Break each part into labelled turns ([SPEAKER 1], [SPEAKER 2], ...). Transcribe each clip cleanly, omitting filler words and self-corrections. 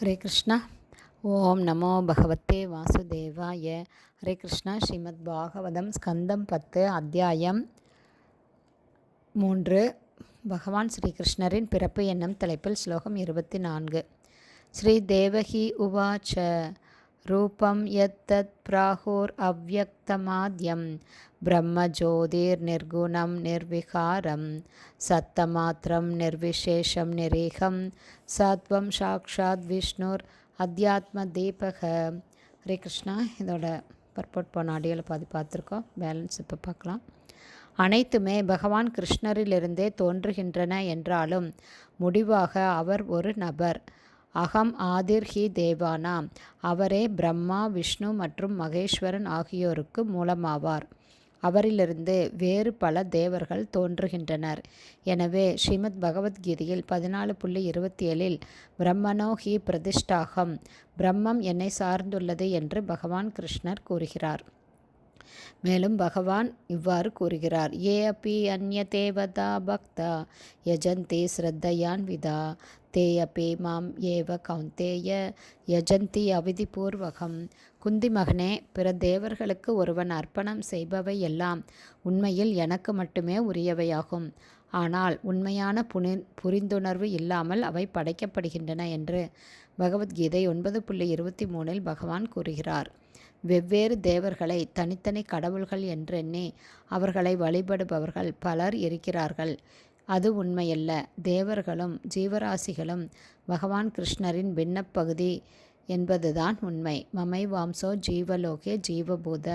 [SPEAKER 1] ஹரே கிருஷ்ணா. ஓம் நமோ பகவத்தே வாசுதேவாய. ஹரே கிருஷ்ணா. ஸ்ரீமத் பாகவதம் ஸ்கந்தம் 10 அத்தியாயம் 3. பகவான் ஸ்ரீகிருஷ்ணரின் பிறப்பு என்னும் தலைப்பில் ஸ்லோகம் 24. ஸ்ரீ தேவகி உவாச்ச ரூபம் யத்தத் பிராஹுர் அவ்யக்தமாத்யம் பிரம்ம ஜோதிர் நிர்குணம் நிர்விகாரம் சத்தமாத்திரம் நிர்விசேஷம் நிரீகம் சத்வம் சாக்ஷாத் விஷ்ணுர் அத்தியாத்ம தீபக. ஹரே கிருஷ்ணா. இதோட பர்பட் போன ஆடியோவில் பார்த்துருக்கோம். பேலன்ஸ் இப்போ பார்க்கலாம். அனைத்துமே பகவான் கிருஷ்ணரிலிருந்தே தோன்றுகின்றன என்றாலும் முடிவாக அவர் ஒரு நபர். அகம் ஆதிர் ஹி தேவானாம். அவரே பிரம்மா, விஷ்ணு மற்றும் மகேஸ்வரன் ஆகியோருக்கு மூலமாவார். அவரிலிருந்து வேறு பல தேவர்கள் தோன்றுகின்றனர். எனவே ஸ்ரீமத் பகவத்கீதையில் 14.27 பிரம்மனோ ஹி பிரதிஷ்டாகம், பிரம்மம் என்னை சார்ந்துள்ளது என்று பகவான் கிருஷ்ணர் கூறுகிறார். மேலும் பகவான் இவ்வாறு கூறுகிறார், ஏ அப்பி அந்ய தேவதா பக்தா யஜந்தி ஸ்ரத்தையான் விதா தே அப்பி மாம் ஏவ கௌந்தேய யஜந்தி அவிதிபூர்வகம். குந்தி மகனே, பிற தேவர்களுக்கு ஒருவன் அர்ப்பணம் செய்பவை எல்லாம் உண்மையில் எனக்கு மட்டுமே உரியவையாகும். ஆனால் உண்மையான புரிந்துணர்வு இல்லாமல் அவை படைக்கப்படுகின்றன என்று பகவத்கீதை 9.23 பகவான் கூறுகிறார். வெவ்வேறு தேவர்களை தனித்தனி கடவுள்கள் என்றெண்ணி அவர்களை வழிபடுபவர்கள் பலர் இருக்கிறார்கள். அது உண்மையல்ல. தேவர்களும் ஜீவராசிகளும் பகவான் கிருஷ்ணரின் பின்னப்பகுதி என்பதுதான் உண்மை. மமை வாம்சோ ஜீவலோகே ஜீவபூத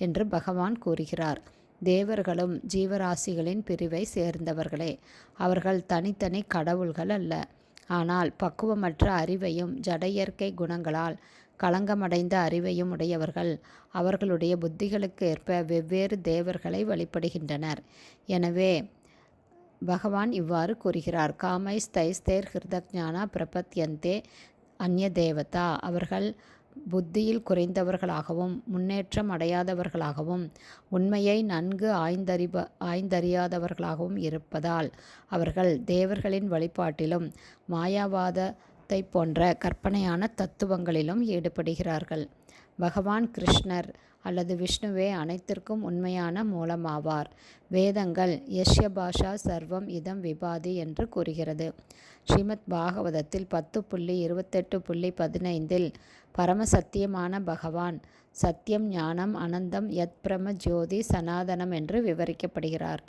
[SPEAKER 1] என்று பகவான் கூறுகிறார். தேவர்களும் ஜீவராசிகளின் பிரிவை சேர்ந்தவர்களே. அவர்கள் தனித்தனி கடவுள்கள் அல்ல. ஆனால் பக்குவமற்ற அறிவையும் ஜட இயற்கை குணங்களால் களங்கமடைந்த அறிவையும் உடையவர்கள் அவர்களுடைய புத்திகளுக்கு ஏற்ப வெவ்வேறு தேவர்களை வழிபடுகின்றனர். எனவே பகவான் இவ்வாறு கூறுகிறார், காமைஸ்தைஸ்தேர் ஹிருதஜானா பிரபத்யந்தே அந்ய தேவதா. அவர்கள் புத்தியில் குறைந்தவர்களாகவும் முன்னேற்றம் அடையாதவர்களாகவும் உண்மையை நன்கு ஆய்ந்தறியாதவர்களாகவும் இருப்பதால் அவர்கள் தேவர்களின் வழிபாட்டிலும் மாயாவாதத்தை போன்ற கற்பனையான தத்துவங்களிலும் ஈடுபடுகிறார்கள். பகவான் கிருஷ்ணர் அல்லது விஷ்ணுவே அனைத்திற்கும் உண்மையான மூலமாவார். வேதங்கள் யஷ்ய பாஷா சர்வம் இதம் விபாதி என்று கூறுகிறது. ஸ்ரீமத் பாகவதத்தில் 10.28.15 பரமசத்தியமான பகவான் சத்தியம் ஞானம் அனந்தம் யத் பிரம்ம ஜோதி சனாதனம் என்று விவரிக்கப்படுகிறார்.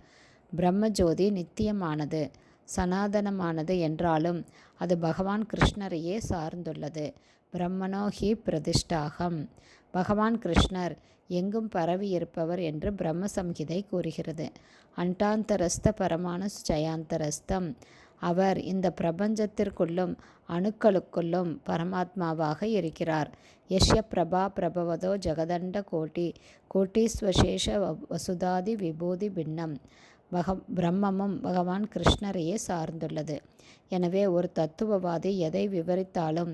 [SPEAKER 1] பிரம்ம ஜோதி நித்தியமானது சனாதனமானது என்றாலும் அது பகவான் கிருஷ்ணரையே சார்ந்துள்ளது. பிரம்மனோ ஹி பிரதிஷ்டாகம். பகவான் கிருஷ்ணர் எங்கும் பரவி இருப்பவர் என்று பிரம்ம சம்ஹிதை கூறுகிறது. அண்டாந்தரஸ்த பரமானு ஜயாந்தரஸ்தம். அவர் இந்த பிரபஞ்சத்திற்குள்ளும் அணுக்களுக்குள்ளும் பரமாத்மாவாக இருக்கிறார். யஷ்ய பிரபா பிரபவதோ ஜெகதண்ட கோட்டீஸ்வசேஷ வசுதாதி விபூதி பின்னம். பிரம்மமும் பகவான் கிருஷ்ணரையே சார்ந்துள்ளது. எனவே ஒரு தத்துவவாதி எதை விவரித்தாலும்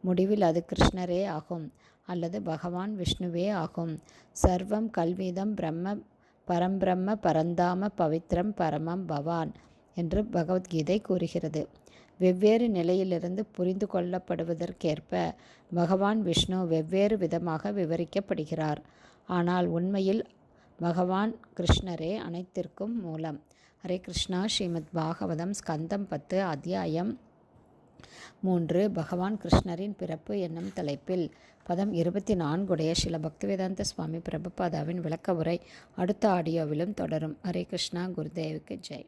[SPEAKER 1] முடிவில் அது கிருஷ்ணரே ஆகும் அல்லது பகவான் விஷ்ணுவே ஆகும். சர்வம் கல்விதம் பிரம்ம பரம்பிரம்ம பரந்தாம பவித்ரம் பரமம் பவான் என்று பகவத்கீதை கூறுகிறது. வெவ்வேறு நிலையிலிருந்து புரிந்து கொள்ளப்படுவதற்கேற்ப பகவான் விஷ்ணு வெவ்வேறு விதமாக விவரிக்கப்படுகிறார். ஆனால் உண்மையில் பகவான் கிருஷ்ணரே அனைத்திற்கும் மூலம். ஹரே கிருஷ்ணா. ஸ்ரீமத் பாகவதம் ஸ்கந்தம் 10 அத்தியாயம் 3 பகவான் கிருஷ்ணரின் பிறப்பு என்னும் தலைப்பில் பதம் 24 ஸ்ரீல பக்திவேதாந்த சுவாமி பிரபுபாதாவின் விளக்க உரை அடுத்த ஆடியோவிலும் தொடரும். ஹரே கிருஷ்ணா. குருதேவுக்கு ஜெய்.